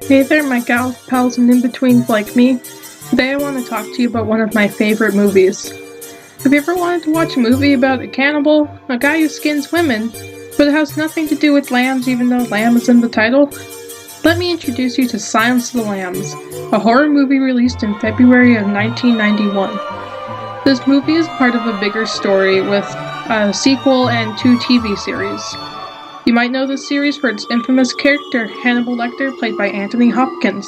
Hey there, my gal pals and in-betweens like me. Today I want to talk to you about one of my favorite movies. Have you ever wanted to watch a movie about a cannibal, a guy who skins women, but it has nothing to do with lambs even though lamb is in the title? Let me introduce you to Silence of the Lambs, a horror movie released in February of 1991. This movie is part of a bigger story with a sequel and 2 TV series. You might know this series for its infamous character, Hannibal Lecter, played by Anthony Hopkins.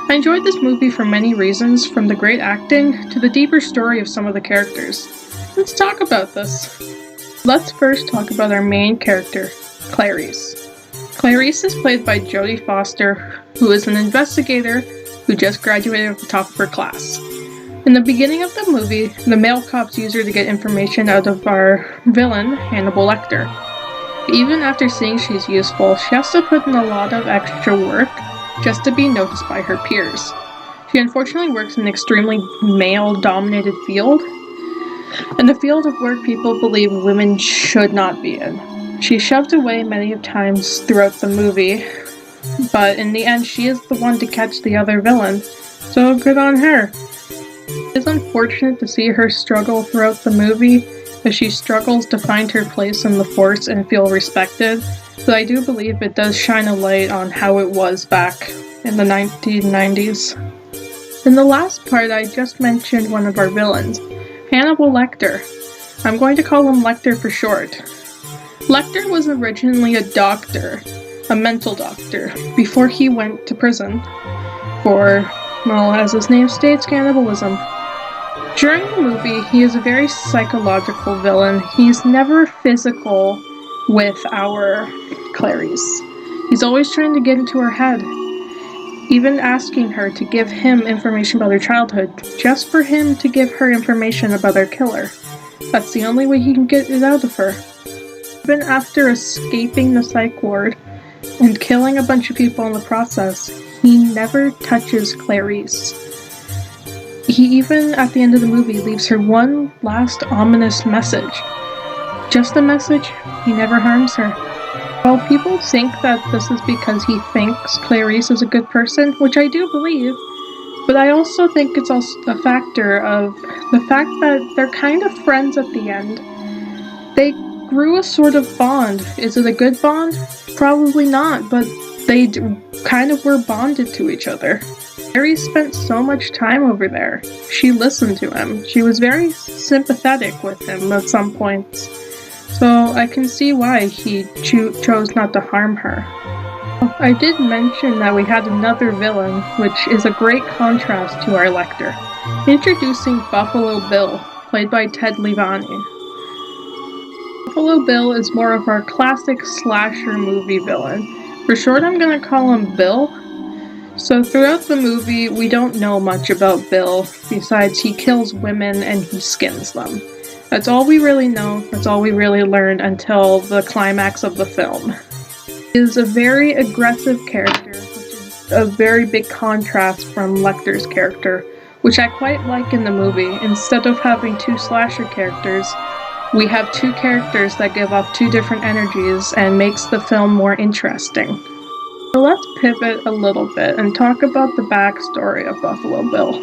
I enjoyed this movie for many reasons, from the great acting to the deeper story of some of the characters. Let's talk about this. Let's first talk about our main character, Clarice. Clarice is played by Jodie Foster, who is an investigator who just graduated at the top of her class. In the beginning of the movie, the male cops use her to get information out of our villain, Hannibal Lecter. Even after seeing she's useful, she has to put in a lot of extra work just to be noticed by her peers. She unfortunately works in an extremely male-dominated field, and a field of work people believe women should not be in. She's shoved away many times throughout the movie, but in the end she is the one to catch the other villain, so good on her. It is unfortunate to see her struggle throughout the movie, as she struggles to find her place in the force and feel respected, but I do believe it does shine a light on how it was back in the 1990s. In the last part, I just mentioned one of our villains, Hannibal Lecter. I'm going to call him Lecter for short. Lecter was originally a doctor, a mental doctor, before he went to prison for, well, as his name states, cannibalism. During the movie, he is a very psychological villain. He's never physical with our Clarice. He's always trying to get into her head, even asking her to give him information about her childhood, just for him to give her information about her killer. That's the only way he can get it out of her. Even after escaping the psych ward and killing a bunch of people in the process, he never touches Clarice. He even, at the end of the movie, leaves her one last ominous message. Just a message, he never harms her. Well, people think that this is because he thinks Clarice is a good person, which I do believe, but I also think it's also a factor of the fact that they're kind of friends at the end. They grew a sort of bond. Is it a good bond? Probably not, but they kind of were bonded to each other. Mary spent so much time over there. She listened to him. She was very sympathetic with him at some points. So I can see why he chose not to harm her. I did mention that we had another villain, which is a great contrast to our Lecter. Introducing Buffalo Bill, played by Ted Levine. Buffalo Bill is more of our classic slasher movie villain. For short, I'm gonna call him Bill. So throughout the movie, we don't know much about Bill, besides he kills women and he skins them. That's all we really know, that's all we really learn until the climax of the film. He is a very aggressive character, which is a very big contrast from Lecter's character, which I quite like in the movie. Instead of having 2 slasher characters, we have 2 characters that give off 2 different energies and makes the film more interesting. So let's pivot a little bit and talk about the backstory of Buffalo Bill.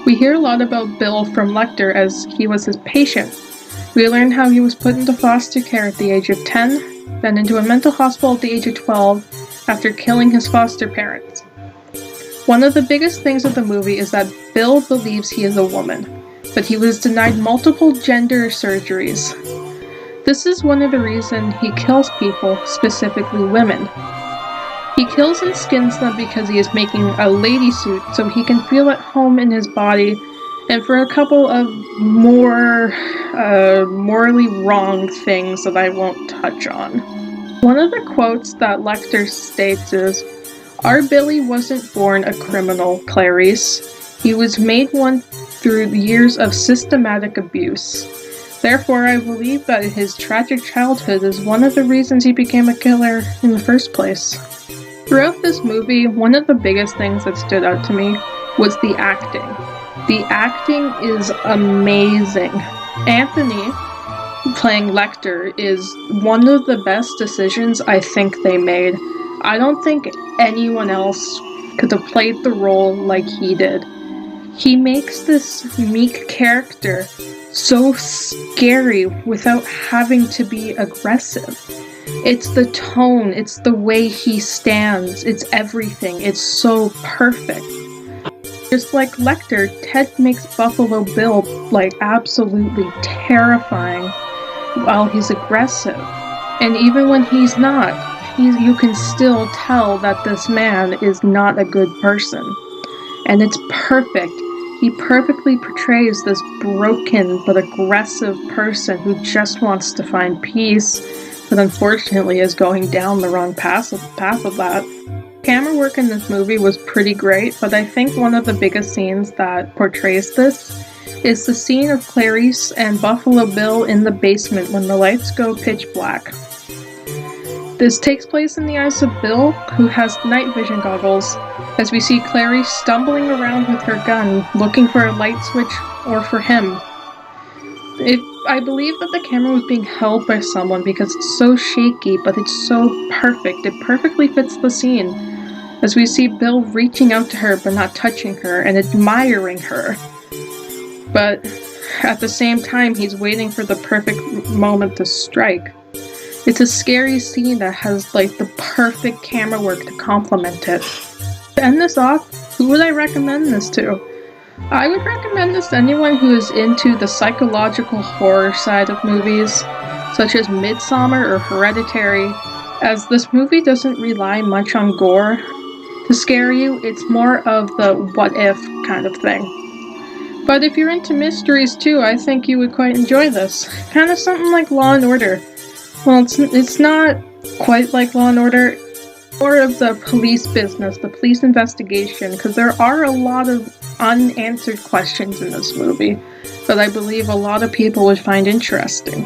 We hear a lot about Bill from Lecter as he was his patient. We learn how he was put into foster care at the age of 10, then into a mental hospital at the age of 12 after killing his foster parents. One of the biggest things of the movie is that Bill believes he is a woman, but he was denied multiple gender surgeries. This is one of the reasons he kills people, specifically women. He kills and skins them because he is making a lady suit so he can feel at home in his body, and for a couple of more morally wrong things that I won't touch on. One of the quotes that Lecter states is, "Our Billy wasn't born a criminal, Clarice. He was made one through years of systematic abuse. Therefore, I believe that his tragic childhood is one of the reasons he became a killer in the first place." Throughout this movie, one of the biggest things that stood out to me was the acting. The acting is amazing. Anthony, playing Lecter, is one of the best decisions I think they made. I don't think anyone else could have played the role like he did. He makes this meek character so scary without having to be aggressive. It's the tone, it's the way he stands, it's everything. It's so perfect. Just like Lecter, Ted makes Buffalo Bill like absolutely terrifying while he's aggressive. And even when he's not, you can still tell that this man is not a good person. And it's perfect. He perfectly portrays this broken but aggressive person who just wants to find peace, but unfortunately is going down the wrong path of that. Camera work in this movie was pretty great, but I think one of the biggest scenes that portrays this is the scene of Clarice and Buffalo Bill in the basement when the lights go pitch black. This takes place in the eyes of Bill, who has night vision goggles, as we see Clarice stumbling around with her gun, looking for a light switch or for him. I believe that the camera was being held by someone because it's so shaky, but it's so perfect. It perfectly fits the scene, as we see Bill reaching out to her but not touching her and admiring her. But at the same time, he's waiting for the perfect moment to strike. It's a scary scene that has like the perfect camera work to complement it. To end this off, who would I recommend this to? I would recommend this to anyone who is into the psychological horror side of movies, such as Midsommar or Hereditary, as this movie doesn't rely much on gore to scare you. It's more of the what if kind of thing. But if you're into mysteries too, I think you would quite enjoy this. Kind of something like Law and Order. Well, it's not quite like Law & Order, more of the police business, the police investigation, because there are a lot of unanswered questions in this movie that I believe a lot of people would find interesting.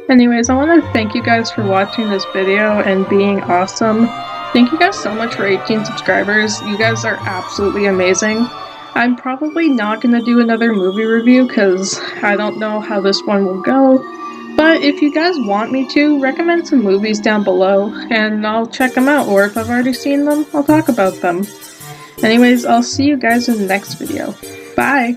Anyways, I want to thank you guys for watching this video and being awesome. Thank you guys so much for 18 subscribers. You guys are absolutely amazing. I'm probably not going to do another movie review because I don't know how this one will go. But if you guys want me to, recommend some movies down below, and I'll check them out, or if I've already seen them, I'll talk about them. Anyways, I'll see you guys in the next video. Bye!